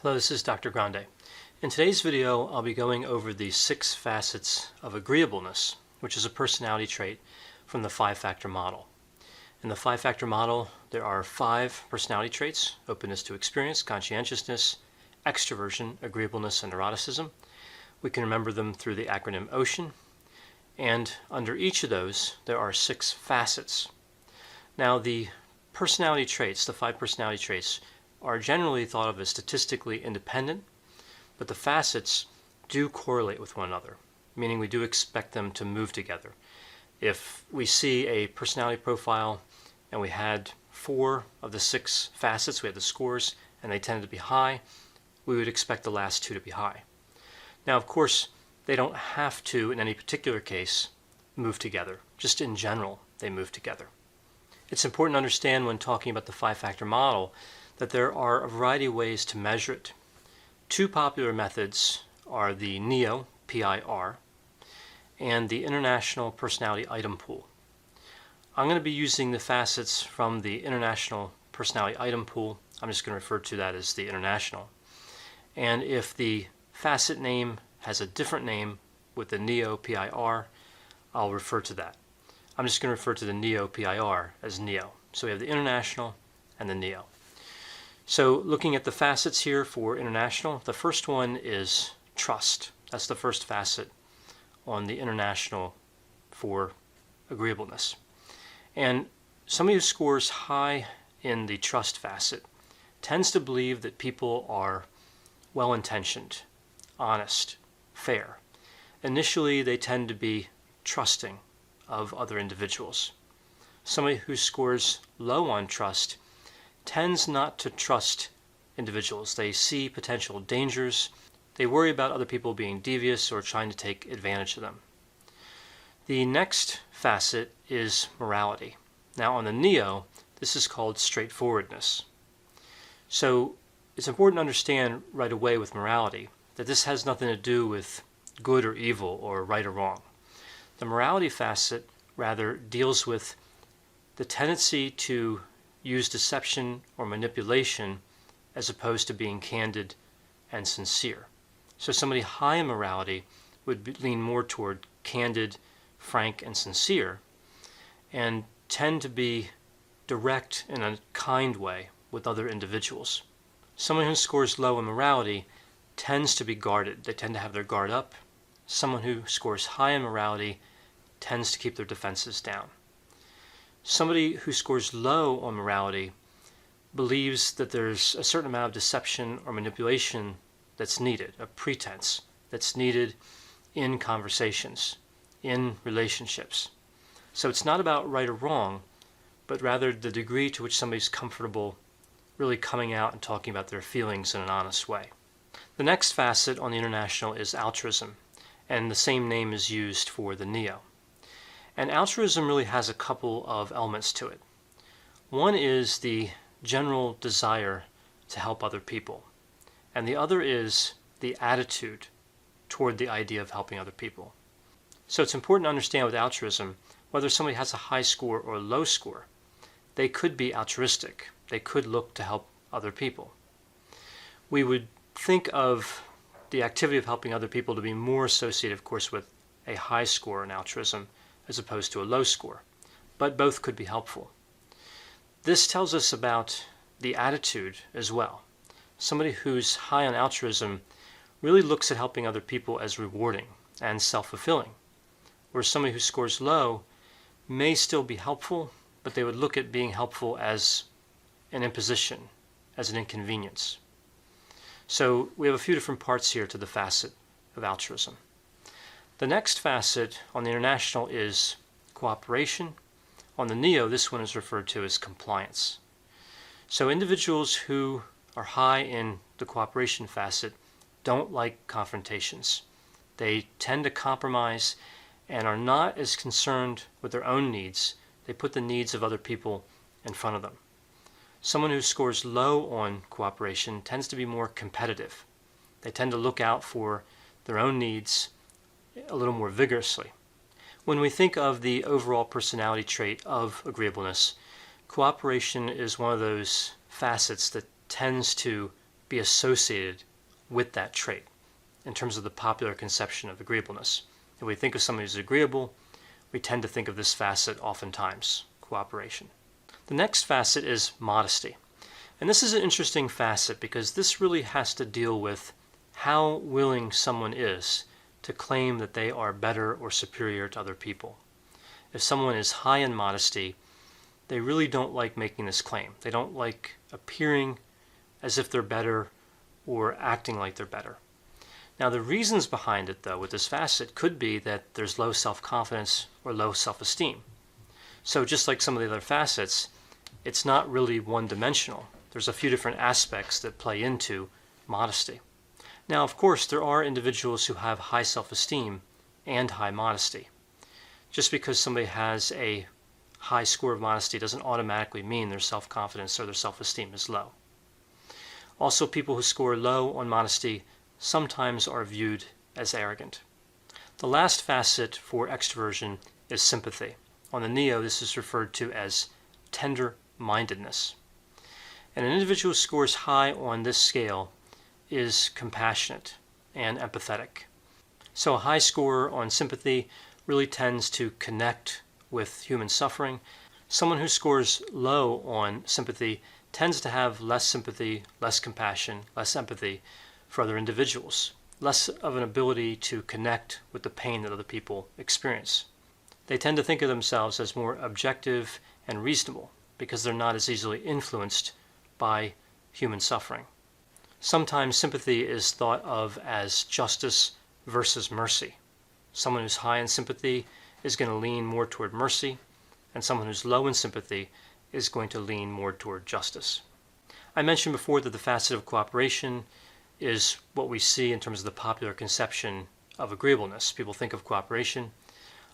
Hello, this is Dr. Grande. In today's video, I'll be going over the 6 facets of agreeableness, which is a personality trait from the 5-factor model. In the 5-factor model, there are 5 personality traits: openness to experience, conscientiousness, extraversion, agreeableness, and neuroticism. We can remember them through the acronym OCEAN, and under each of those, there are 6 facets. Now, the personality traits, the 5 personality traits, are generally thought of as statistically independent, but the facets do correlate with one another, meaning we do expect them to move together. If we see a personality profile and we had 4 of the 6 facets, we had the scores, and they tended to be high, we would expect the last 2 to be high. Now, of course, they don't have to, in any particular case, move together. Just in general, they move together. It's important to understand when talking about the 5-factor model that there are a variety of ways to measure it. 2 popular methods are the NEO, PIR, and the International Personality Item Pool. I'm going to be using the facets from the International Personality Item Pool. I'm just going to refer to that as the International. And if the facet name has a different name with the NEO, PIR, I'll refer to that. I'm just going to refer to the NEO, PIR as NEO. So we have the International and the NEO. So looking at the facets here for International, the first one is trust. That's the first facet on the International for agreeableness. And somebody who scores high in the trust facet tends to believe that people are well-intentioned, honest, fair. Initially, they tend to be trusting of other individuals. Somebody who scores low on trust tends not to trust individuals. They see potential dangers. They worry about other people being devious or trying to take advantage of them. The next facet is morality. Now on the NEO, this is called straightforwardness. So it's important to understand right away with morality that this has nothing to do with good or evil or right or wrong. The morality facet rather deals with the tendency to use deception or manipulation as opposed to being candid and sincere. So somebody high in morality would lean more toward candid, frank, and sincere, and tend to be direct in a kind way with other individuals. Someone who scores low in morality tends to be guarded. They tend to have their guard up. Someone who scores high in morality tends to keep their defenses down. Somebody who scores low on morality believes that there's a certain amount of deception or manipulation that's needed, a pretense that's needed in conversations, in relationships. So it's not about right or wrong, but rather the degree to which somebody's comfortable really coming out and talking about their feelings in an honest way. The next facet on the International is altruism, and the same name is used for the NEO. And altruism really has a couple of elements to it. One is the general desire to help other people, and the other is the attitude toward the idea of helping other people. So it's important to understand with altruism, whether somebody has a high score or a low score, they could be altruistic. They could look to help other people. We would think of the activity of helping other people to be more associated, of course, with a high score in altruism as opposed to a low score, but both could be helpful. This tells us about the attitude as well. Somebody who's high on altruism really looks at helping other people as rewarding and self-fulfilling, whereas somebody who scores low may still be helpful, but they would look at being helpful as an imposition, as an inconvenience. So we have a few different parts here to the facet of altruism. The next facet on the International is cooperation. On the NEO, this one is referred to as compliance. So individuals who are high in the cooperation facet don't like confrontations. They tend to compromise and are not as concerned with their own needs. They put the needs of other people in front of them. Someone who scores low on cooperation tends to be more competitive. They tend to look out for their own needs a little more vigorously. When we think of the overall personality trait of agreeableness, cooperation is one of those facets that tends to be associated with that trait in terms of the popular conception of agreeableness. If we think of somebody who's agreeable, we tend to think of this facet oftentimes, cooperation. The next facet is modesty. And this is an interesting facet because this really has to deal with how willing someone is to claim that they are better or superior to other people. If someone is high in modesty, they really don't like making this claim. They don't like appearing as if they're better or acting like they're better. Now, the reasons behind it, though, with this facet could be that there's low self-confidence or low self-esteem. So just like some of the other facets, it's not really one-dimensional. There's a few different aspects that play into modesty. Now, of course, there are individuals who have high self-esteem and high modesty. Just because somebody has a high score of modesty doesn't automatically mean their self-confidence or their self-esteem is low. Also, people who score low on modesty sometimes are viewed as arrogant. The last facet for extraversion is sympathy. On the Neo, this is referred to as tendermindedness. And an individual who scores high on this scale is compassionate and empathetic. So a high score on sympathy really tends to connect with human suffering. Someone who scores low on sympathy tends to have less sympathy, less compassion, less empathy for other individuals, less of an ability to connect with the pain that other people experience. They tend to think of themselves as more objective and reasonable because they're not as easily influenced by human suffering. Sometimes sympathy is thought of as justice versus mercy. Someone who's high in sympathy is going to lean more toward mercy, and someone who's low in sympathy is going to lean more toward justice. I mentioned before that the facet of cooperation is what we see in terms of the popular conception of agreeableness. People think of cooperation.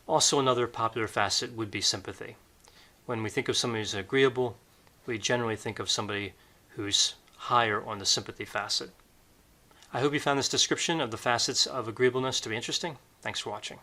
Also, another popular facet would be sympathy. When we think of somebody who's agreeable, we generally think of somebody who's higher on the sympathy facet. I hope you found this description of the facets of agreeableness to be interesting. Thanks for watching.